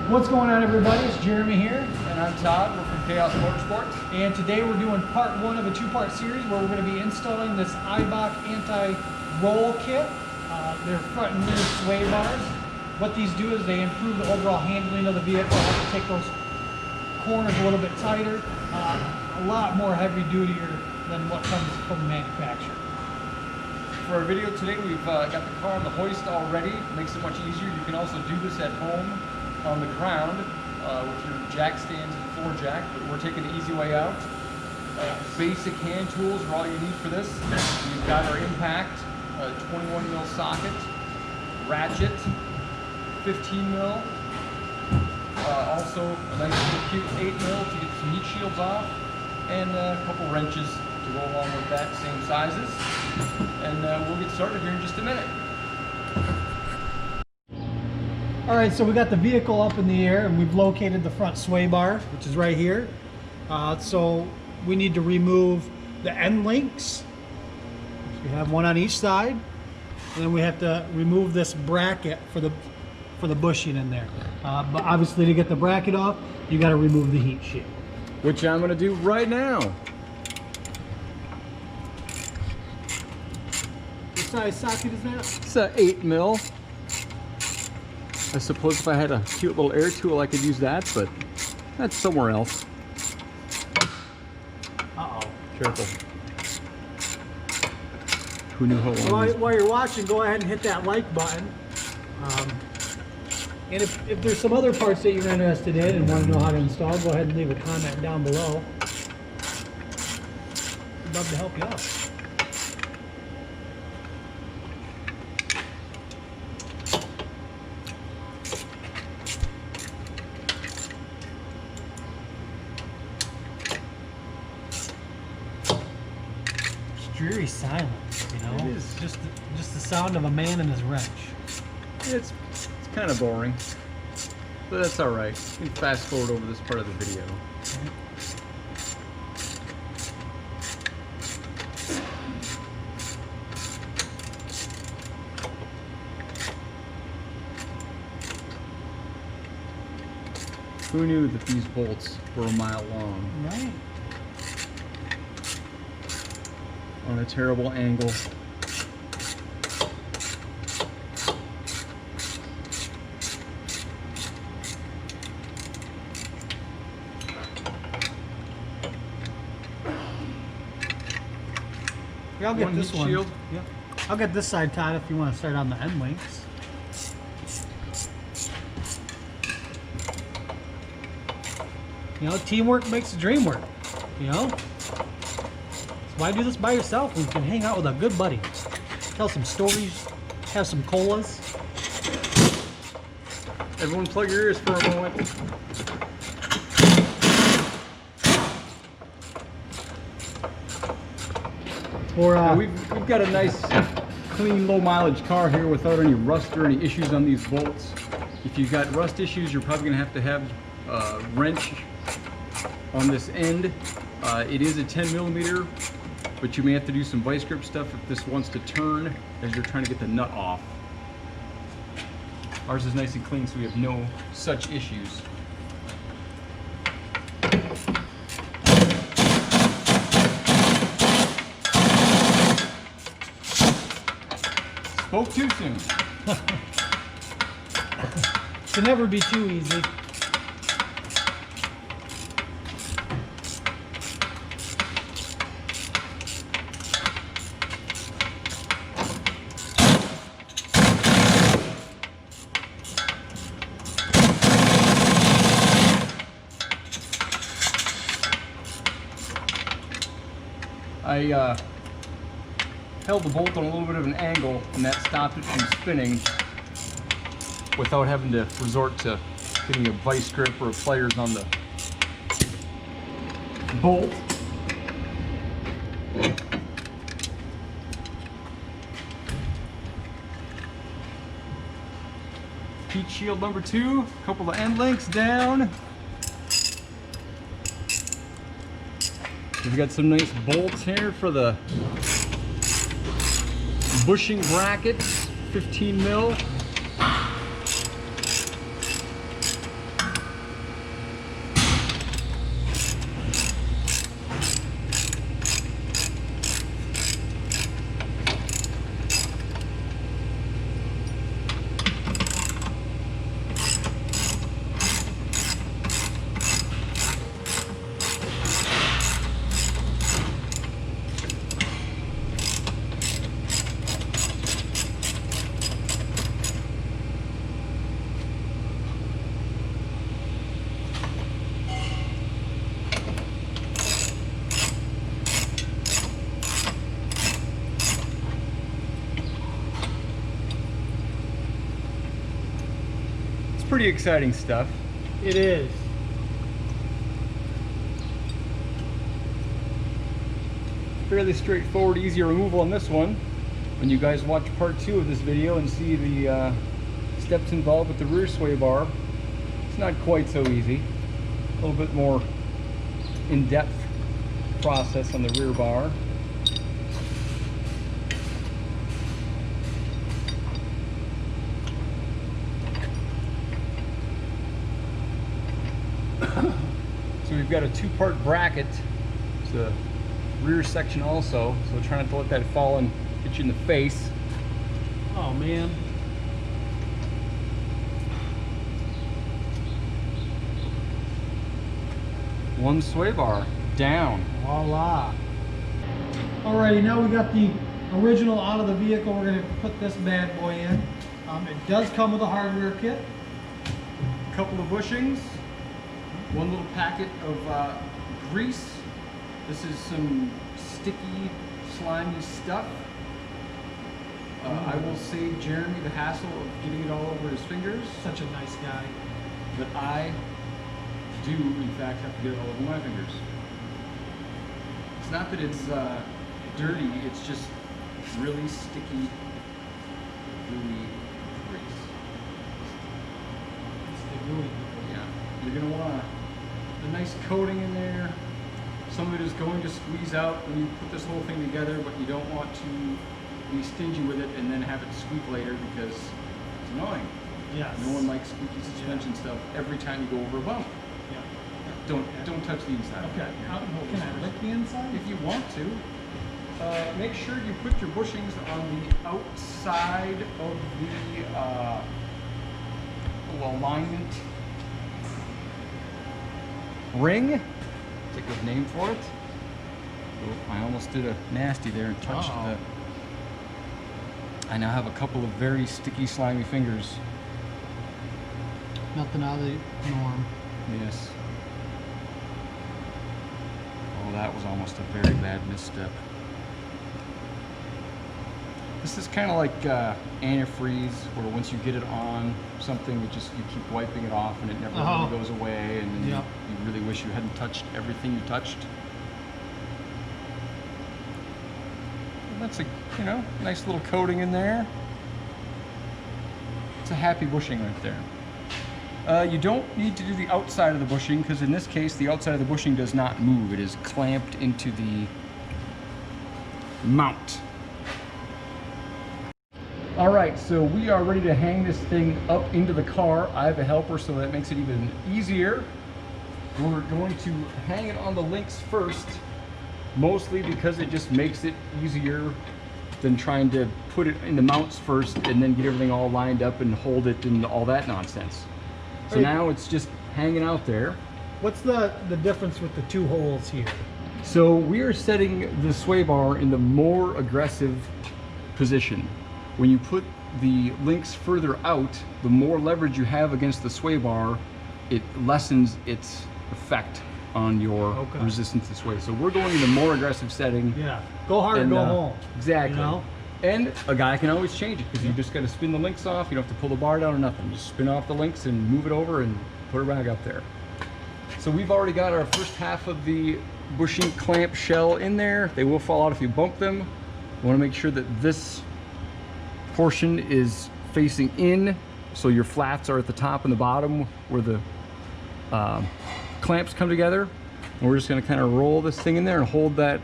What's going on, everybody? It's Jeremy here. And I'm Todd. We're from Chaos Motorsports. And today we're doing part one of a two-part series where we're going to be installing this Eibach anti-roll kit. They're front and rear sway bars. What these do is they improve the overall handling of the vehicle, help to take those corners a little bit tighter, a lot more heavy-dutier than what comes from the manufacturer. For our video today, we've got the car on the hoist already. Makes it much easier. You can also do this at home on the ground with your jack stands and floor jack, but we're taking the easy way out. Basic hand tools are all you need for this. We've got our impact, 21 mil socket, ratchet, 15 mil, also a nice little cute 8 mil to get some heat shields off, and a couple wrenches to go along with that, same sizes. And we'll get started here in just a minute. All right, so we got the vehicle up in the air and we've located the front sway bar, which is right here. So we need to remove the end links. So we have one on each side, and then we have to remove this bracket for the bushing in there. But obviously, to get the bracket off, you got to remove the heat shield, Which I'm going to do right now. What size socket is that? It's a 8 mil. I suppose if I had a cute little air tool, I could use that, but that's somewhere else. Uh-oh. Careful. Who knew how long? While you're watching, go ahead and hit that like button. And if there's some other parts that you're interested in and want to know how to install, go ahead and leave a comment down below. I'd love to help you out. Dreary silence, you know. It is. Just the sound of a man and his wrench. It's kind of boring, but that's all right. We can fast forward over this part of the video. Who knew that these bolts were a mile long? Right. On a terrible angle. Yeah, I'll get this one. Shield. Yep. I'll get this side, Todd, if you want to start on the end links. You know, teamwork makes the dream work. You know? Why do this by yourself when you can hang out with a good buddy? Tell some stories, have some colas. Everyone plug your ears for a moment. Or we've got a nice, clean, low mileage car here without any rust or any issues on these bolts. If you've got rust issues, you're probably going to have a wrench on this end. It is a 10 millimeter. But you may have to do some vice grip stuff if this wants to turn as you're trying to get the nut off. Ours is nice and clean, so we have no such issues. Spoke too soon. It can never be too easy. I held the bolt on a little bit of an angle, and that stopped it from spinning without having to resort to getting a vice grip or pliers on the bolt. Heat shield number 2, a couple of end links down. We've got some nice bolts here for the bushing brackets, 15 mil. pretty exciting stuff. It is. Fairly straightforward, easy removal on this one. When you guys watch part 2 of this video and see the steps involved with the rear sway bar, it's not quite so easy. A little bit more in-depth process on the rear bar. So we've got a 2-part bracket. It's the rear section also, so try not to let that fall and hit you in the face. Oh man. One sway bar down. Voila. Alrighty, now we got the original out of the vehicle. We're going to put this bad boy in. It does come with a hardware kit. A couple of bushings. One little packet of grease. This is some sticky, slimy stuff. I will save Jeremy the hassle of getting it all over his fingers. Such a nice guy. But I do, in fact, have to get it all over my fingers. It's not that it's dirty, it's just really sticky, gooey grease. It's the gooey. Yeah, you're gonna want a nice coating in there. Some of it is going to squeeze out when you put this whole thing together, but you don't want to be stingy with it and then have it squeak later because it's annoying. Yes. No one likes squeaky suspension stuff every time you go over a bump. Yeah. Don't touch the inside. Okay. Can I lick the inside? If you want to, make sure you put your bushings on the outside of the little alignment ring. That's a good name for it. Oh, I almost did a nasty there and touched the. I now have a couple of very sticky, slimy fingers. Nothing out of the norm. Yes. Oh, that was almost a very bad misstep. This is kind of like antifreeze, where once you get it on something, it just you keep wiping it off and it never really goes away, and then you really wish you hadn't touched everything you touched. And that's a nice little coating in there. It's a happy bushing right there. You don't need to do the outside of the bushing because in this case the outside of the bushing does not move. It is clamped into the mount. Alright, so we are ready to hang this thing up into the car. I have a helper so that makes it even easier. We're going to hang it on the links first, mostly because it just makes it easier than trying to put it in the mounts first and then get everything all lined up and hold it and all that nonsense. So now it's just hanging out there. What's the difference with the two holes here? So we are setting the sway bar in the more aggressive position. When you put the links further out, the more leverage you have against the sway bar, it lessens its effect on your resistance to sway. So we're going in the more aggressive setting. Yeah, go hard and go home. Exactly. You know? And a guy can always change it because you just got to spin the links off. You don't have to pull the bar down or nothing. Just spin off the links and move it over and put it back up there. So we've already got our first half of the bushing clamp shell in there. They will fall out if you bump them. You want to make sure that this portion is facing in, so your flats are at the top and the bottom where the clamps come together. And we're just going to kind of roll this thing in there and hold that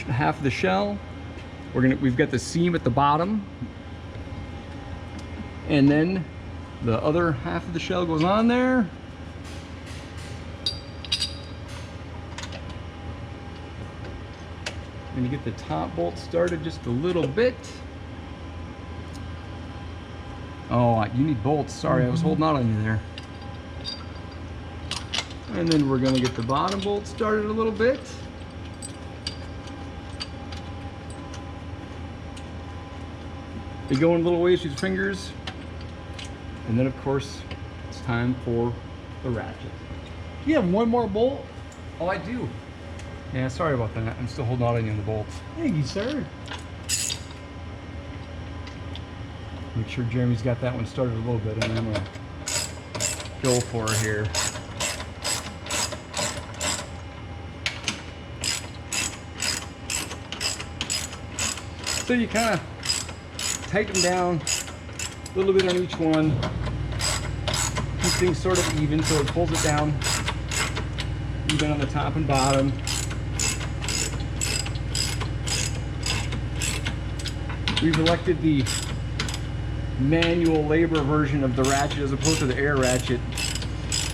half of the shell. We've got the seam at the bottom, and then the other half of the shell goes on there. And you get the top bolt started just a little bit. Oh, you need bolts. Sorry, I was holding out on you there. And then we're going to get the bottom bolt started a little bit. You go in little ways with your fingers. And then, of course, it's time for the ratchet. You have one more bolt? Oh, I do. Yeah, sorry about that. I'm still holding out on you on the bolts. Thank you, sir. Make sure Jeremy's got that one started a little bit, and then I'm gonna go for her here. So you kind of tighten down a little bit on each one. Keep things sort of even so it pulls it down even on the top and bottom. We've elected the manual labor version of the ratchet as opposed to the air ratchet,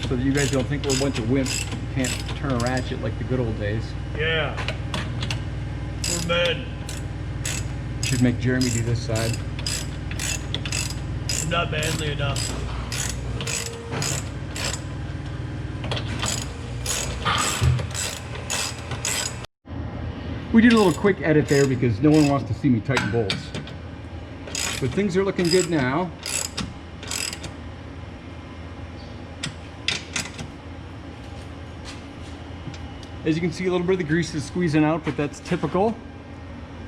so that you guys don't think we're a bunch of wimps who can't turn a ratchet like the good old days. Yeah. We're men. Should make Jeremy do this side. I'm not manly enough. We did a little quick edit there because no one wants to see me tighten bolts. But things are looking good now. As you can see, a little bit of the grease is squeezing out, but that's typical.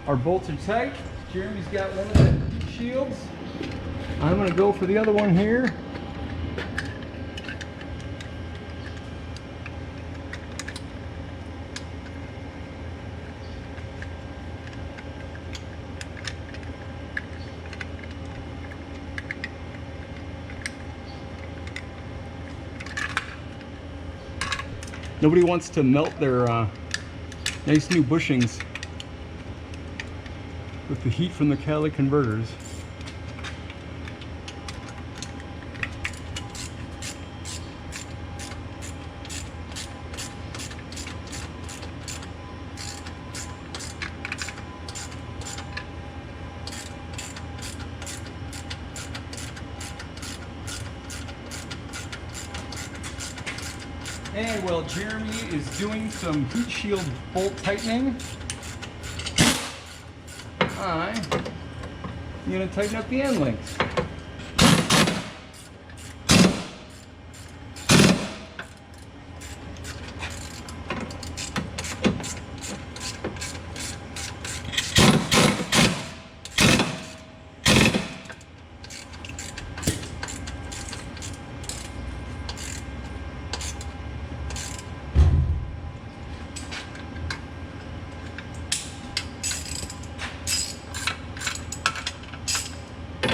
Our bolts are tight. Jeremy's got one of the heat shields. I'm gonna go for the other one here. Nobody wants to melt their nice new bushings with the heat from the catalytic converters. And while Jeremy is doing some heat shield bolt tightening, I'm going to tighten up the end links.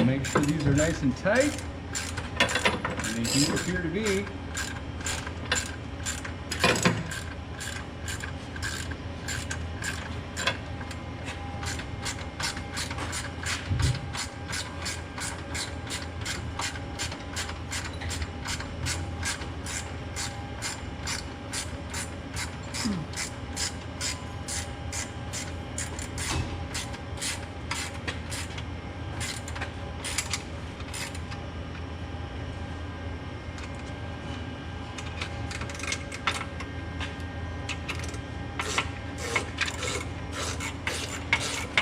Make sure these are nice and tight, and they do appear to be.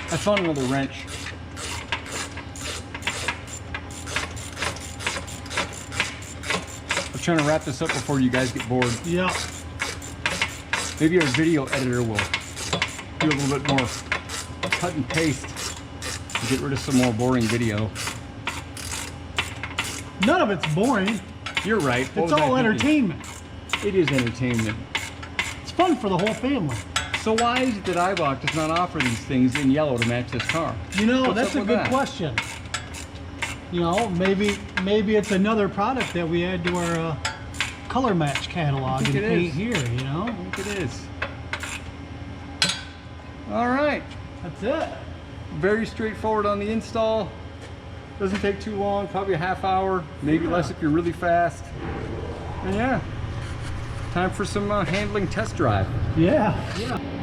I found another wrench. I'm trying to wrap this up before you guys get bored. Yeah. Maybe our video editor will do a little bit more cut and paste to get rid of some more boring video. None of it's boring. You're right. It's all entertainment. It is entertainment. It's fun for the whole family. So why is it that Eibach does not offer these things in yellow to match this car? You know, What's that's up a with good that? question. You know, maybe it's another product that we add to our color match catalog and paint here, you know? I think it is. All right. That's it. Very straightforward on the install. Doesn't take too long, probably a half hour, maybe less if you're really fast. And yeah, time for some handling test drive. Yeah.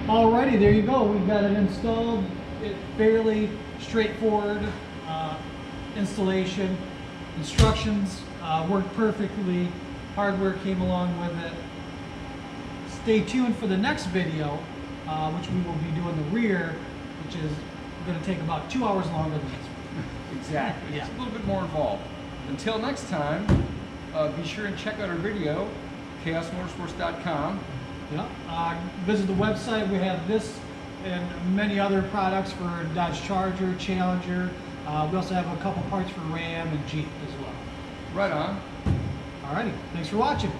Alrighty, there you go. We've got it installed. It's fairly straightforward installation. Instructions worked perfectly. Hardware came along with it. Stay tuned for the next video, which we will be doing the rear, which is going to take about 2 hours longer than this one. Exactly. Yeah. It's a little bit more involved. Until next time, be sure and check out our video, chaosmotorsports.com. Yeah. Visit the website. We have this and many other products for Dodge Charger, Challenger, We also have a couple parts for Ram and Jeep as well. Right on. Alrighty, thanks for watching.